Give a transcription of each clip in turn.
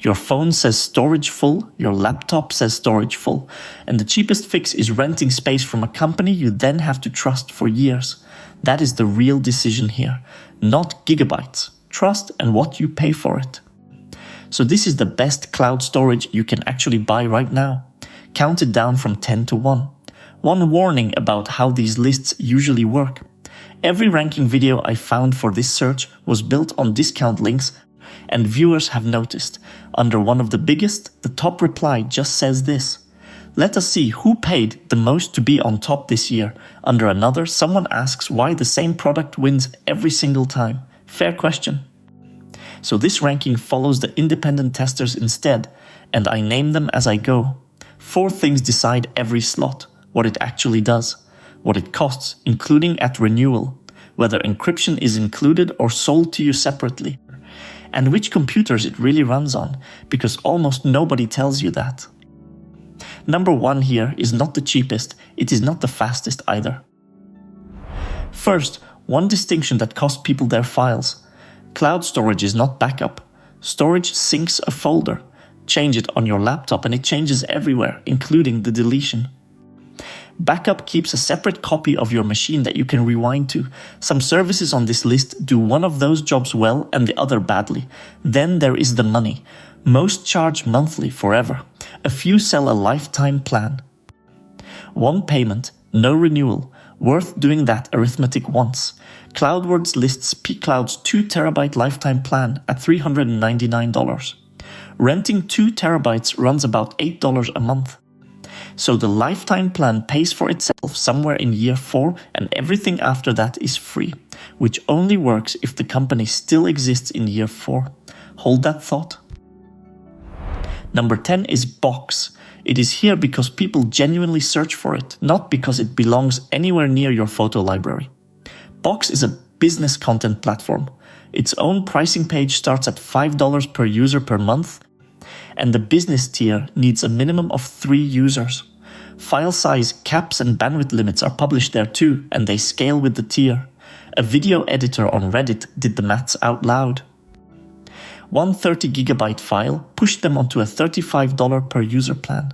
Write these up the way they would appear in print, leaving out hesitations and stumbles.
Your phone says storage full, your laptop says storage full, and the cheapest fix is renting space from a company you then have to trust for years. That is the real decision here, not gigabytes. Trust and what you pay for it. So this is the best cloud storage you can actually buy right now. Counted down from 10 to 1. One warning about how these lists usually work. Every ranking video I found for this search was built on discount links, and viewers have noticed. Under one of the biggest, the top reply just says this. Let us see who paid the most to be on top this year. Under another, someone asks why the same product wins every single time. Fair question. So this ranking follows the independent testers instead, and I name them as I go. 4 things decide every slot. What it actually does, what it costs, including at renewal, whether encryption is included or sold to you separately, and which computers it really runs on, because almost nobody tells you that. Number 1 here is not the cheapest, it is not the fastest either. First, one distinction that costs people their files. Cloud storage is not backup. Storage syncs a folder. Change it on your laptop and it changes everywhere, including the deletion. Backup keeps a separate copy of your machine that you can rewind to. Some services on this list do one of those jobs well and the other badly. Then there is the money. Most charge monthly forever. A few sell a lifetime plan. One payment, no renewal. Worth doing that arithmetic once. CloudWords lists pCloud's 2 terabyte lifetime plan at $399. Renting 2 terabytes runs about $8 a month. So the lifetime plan pays for itself somewhere in year 4 and everything after that is free, which only works if the company still exists in year 4. Hold that thought. Number 10 is Box. It is here because people genuinely search for it, not because it belongs anywhere near your photo library. Box is a business content platform. Its own pricing page starts at $5 per user per month, and the business tier needs a minimum of 3 users. File size, caps and bandwidth limits are published there too, and they scale with the tier. A video editor on Reddit did the maths out loud. One 30GB file pushed them onto a $35 per user plan.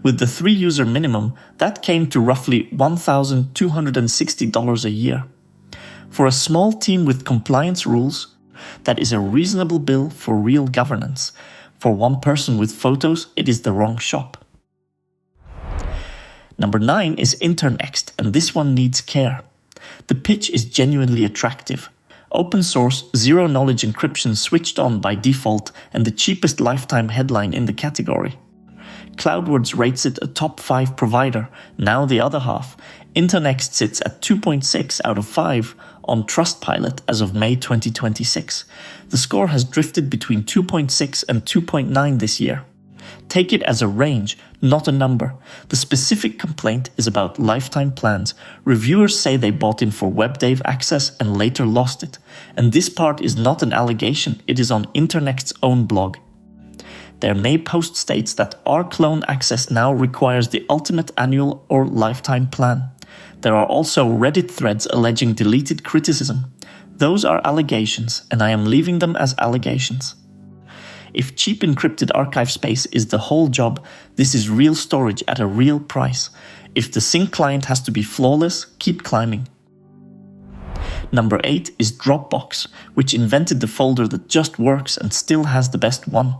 With the 3 user minimum, that came to roughly $1,260 a year. For a small team with compliance rules, that is a reasonable bill for real governance. For one person with photos, it is the wrong shop. Number 9 is Internxt, and this one needs care. The pitch is genuinely attractive. Open source, zero-knowledge encryption switched on by default and the cheapest lifetime headline in the category. CloudWords rates it a top 5 provider, now the other half. Internxt sits at 2.6 out of 5 on Trustpilot as of May 2026. The score has drifted between 2.6 and 2.9 this year. Take it as a range, not a number. The specific complaint is about lifetime plans. Reviewers say they bought in for WebDAV access and later lost it. And this part is not an allegation, it is on Internext's own blog. Their May post states that rclone access now requires the ultimate annual or lifetime plan. There are also Reddit threads alleging deleted criticism. Those are allegations, and I am leaving them as allegations. If cheap encrypted archive space is the whole job, this is real storage at a real price. If the sync client has to be flawless, keep climbing. Number 8 is Dropbox, which invented the folder that just works and still has the best one.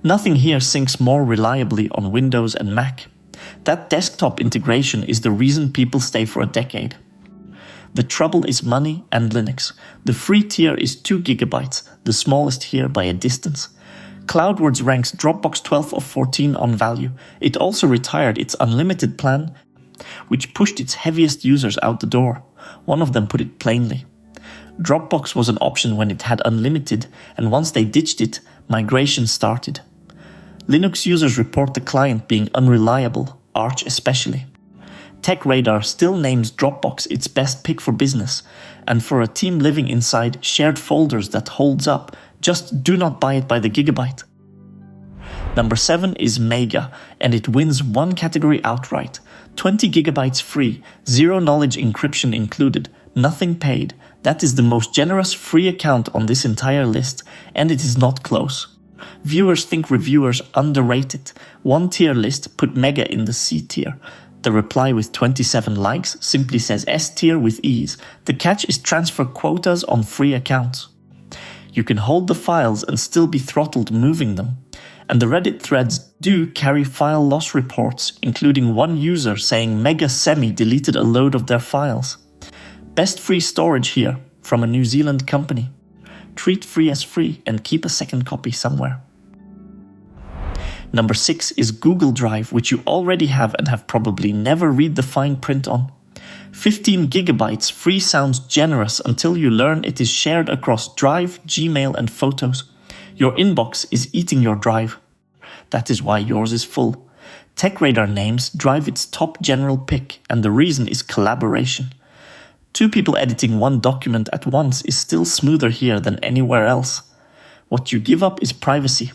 Nothing here syncs more reliably on Windows and Mac. That desktop integration is the reason people stay for a decade. The trouble is money and Linux. The free tier is 2 GB, the smallest here by a distance. CloudWords ranks Dropbox 12 of 14 on value. It also retired its unlimited plan, which pushed its heaviest users out the door. One of them put it plainly. Dropbox was an option when it had unlimited, and once they ditched it, migration started. Linux users report the client being unreliable, Arch especially. TechRadar still names Dropbox its best pick for business, and for a team living inside shared folders that holds up, just do not buy it by the gigabyte. Number 7 is Mega, and it wins one category outright. 20 GB free, zero-knowledge encryption included, nothing paid. That is the most generous free account on this entire list, and it is not close. Viewers think reviewers underrate it. One tier list put Mega in the C tier. The reply with 27 likes simply says S tier with ease. The catch is transfer quotas on free accounts. You can hold the files and still be throttled moving them. And the Reddit threads do carry file loss reports, including one user saying Mega Semi deleted a load of their files. Best free storage here, from a New Zealand company. Treat free as free and keep a second copy somewhere. Number 6 is Google Drive, which you already have and have probably never read the fine print on. 15 gigabytes free sounds generous until you learn it is shared across Drive, Gmail and Photos. Your inbox is eating your drive. That is why yours is full. TechRadar names Drive its top general pick, and the reason is collaboration. 2 people editing one document at once is still smoother here than anywhere else. What you give up is privacy.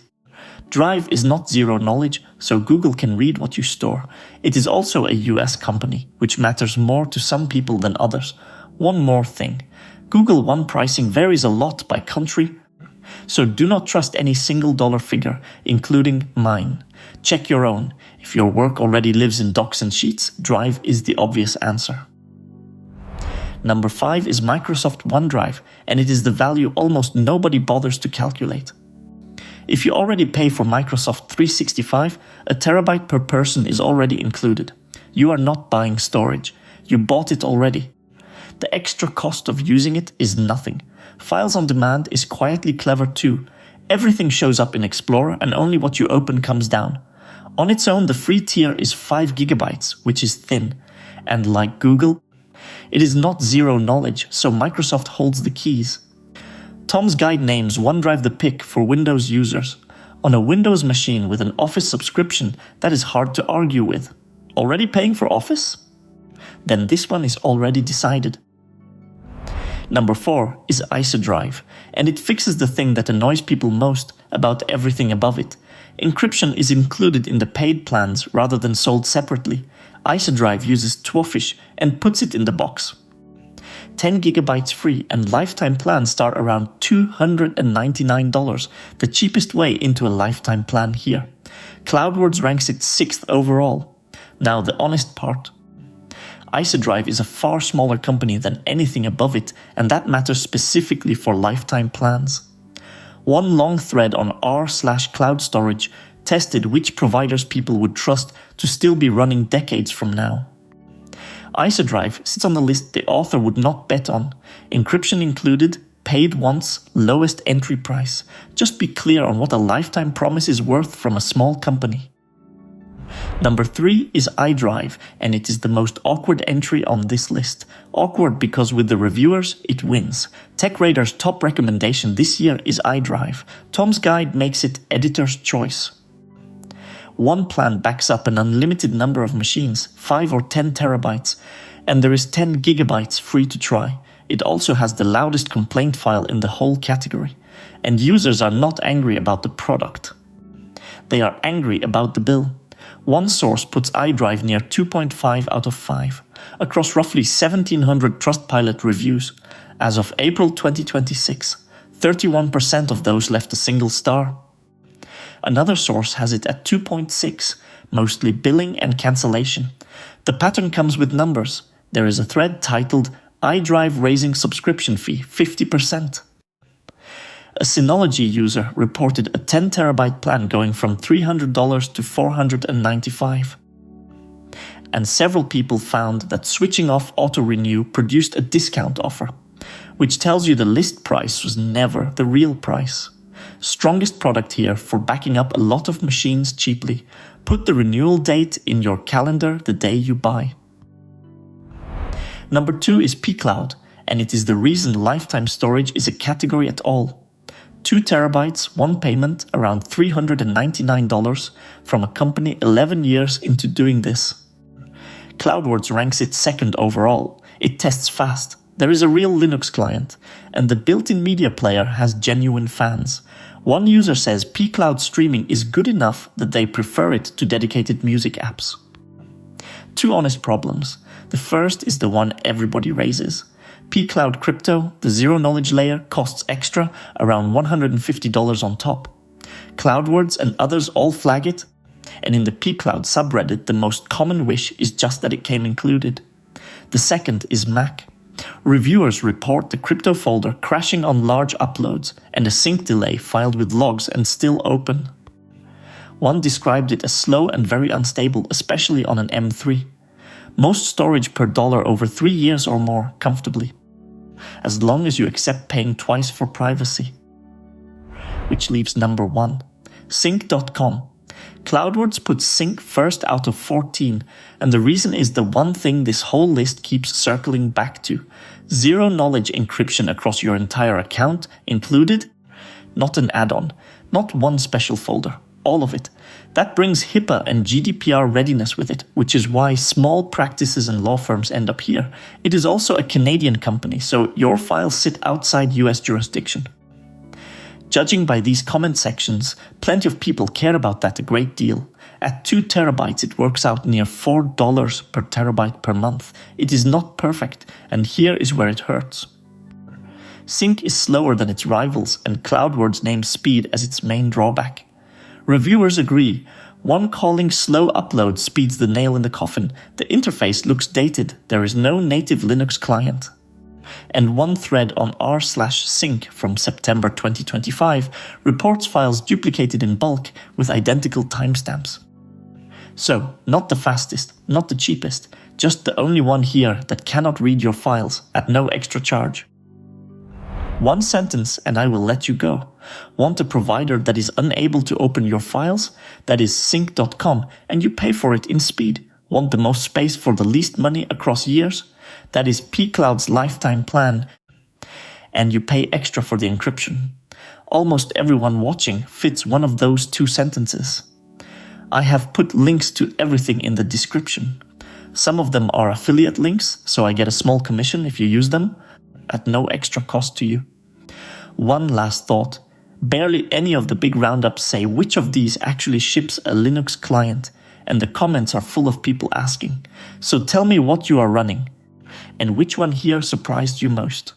Drive is not zero knowledge, so Google can read what you store. It is also a US company, which matters more to some people than others. One more thing. Google One pricing varies a lot by country, so do not trust any single dollar figure, including mine. Check your own. If your work already lives in docs and sheets, Drive is the obvious answer. Number 5 is Microsoft OneDrive, and it is the value almost nobody bothers to calculate. If you already pay for Microsoft 365, a terabyte per person is already included. You are not buying storage. You bought it already. The extra cost of using it is nothing. Files on demand is quietly clever too. Everything shows up in Explorer and only what you open comes down. On its own, the free tier is 5 gigabytes, which is thin. And like Google, it is not zero knowledge, so Microsoft holds the keys. Tom's guide names OneDrive the pick for Windows users. On a Windows machine with an Office subscription, that is hard to argue with. Already paying for Office? Then this one is already decided. Number 4 is IsoDrive, and it fixes the thing that annoys people most about everything above it. Encryption is included in the paid plans rather than sold separately. IsoDrive uses Twofish and puts it in the box. 10 gigabytes free and lifetime plans start around $299, the cheapest way into a lifetime plan here. CloudWords ranks it 6th overall. Now the honest part. IsoDrive is a far smaller company than anything above it, and that matters specifically for lifetime plans. One long thread on r/cloud storage tested which providers people would trust to still be running decades from now. IsoDrive sits on the list the author would not bet on. Encryption included, paid once, lowest entry price. Just be clear on what a lifetime promise is worth from a small company. Number 3 is iDrive, and it is the most awkward entry on this list. Awkward because with the reviewers, it wins. TechRadar's top recommendation this year is iDrive. Tom's guide makes it editor's choice. One plan backs up an unlimited number of machines, 5 or 10 terabytes, and there is 10 gigabytes free to try. It also has the loudest complaint file in the whole category. And users are not angry about the product. They are angry about the bill. One source puts iDrive near 2.5 out of 5, across roughly 1,700 Trustpilot reviews. As of April 2026, 31% of those left a single star. Another source has it at 2.6, mostly billing and cancellation. The pattern comes with numbers. There is a thread titled iDrive raising subscription fee 50%. A Synology user reported a 10 terabyte plan going from $300 to $495. And several people found that switching off auto-renew produced a discount offer, which tells you the list price was never the real price. Strongest product here for backing up a lot of machines cheaply. Put the renewal date in your calendar the day you buy. Number 2 is pCloud, and it is the reason lifetime storage is a category at all. 2 terabytes, one payment, around $399 from a company 11 years into doing this. CloudWords ranks it 2nd overall. It tests fast. There is a real Linux client, and the built-in media player has genuine fans. One user says pCloud streaming is good enough that they prefer it to dedicated music apps. 2 honest problems. The first is the one everybody raises. pCloud Crypto, the zero-knowledge layer, costs extra, around $150 on top. CloudWords and others all flag it, and in the pCloud subreddit the most common wish is just that it came included. The second is Mac. Reviewers report the crypto folder crashing on large uploads and a sync delay filed with logs and still open. One described it as slow and very unstable, especially on an M3. Most storage per dollar over 3 years or more, comfortably. As long as you accept paying twice for privacy. Which leaves number 1. Sync.com. CloudWords puts Sync first out of 14, and the reason is the one thing this whole list keeps circling back to. Zero-knowledge encryption across your entire account included. Not an add-on, not one special folder, all of it. That brings HIPAA and GDPR readiness with it, which is why small practices and law firms end up here. It is also a Canadian company, so your files sit outside US jurisdiction. Judging by these comment sections, plenty of people care about that a great deal. At 2 terabytes it works out near $4 per terabyte per month. It is not perfect, and here is where it hurts. Sync is slower than its rivals, and CloudWords names speed as its main drawback. Reviewers agree. One calling slow upload speeds the nail in the coffin. The interface looks dated. There is no native Linux client. And one thread on r/sync from September 2025 reports files duplicated in bulk with identical timestamps. So, not the fastest, not the cheapest, just the only one here that cannot read your files at no extra charge. One sentence and I will let you go. Want a provider that is unable to open your files? That is sync.com, and you pay for it in speed. Want the most space for the least money across years? That is pCloud's lifetime plan, and you pay extra for the encryption. Almost everyone watching fits one of those 2 sentences. I have put links to everything in the description. Some of them are affiliate links, so I get a small commission if you use them, at no extra cost to you. One last thought. Barely any of the big roundups say which of these actually ships a Linux client, and the comments are full of people asking. So tell me what you are running, and which one here surprised you most.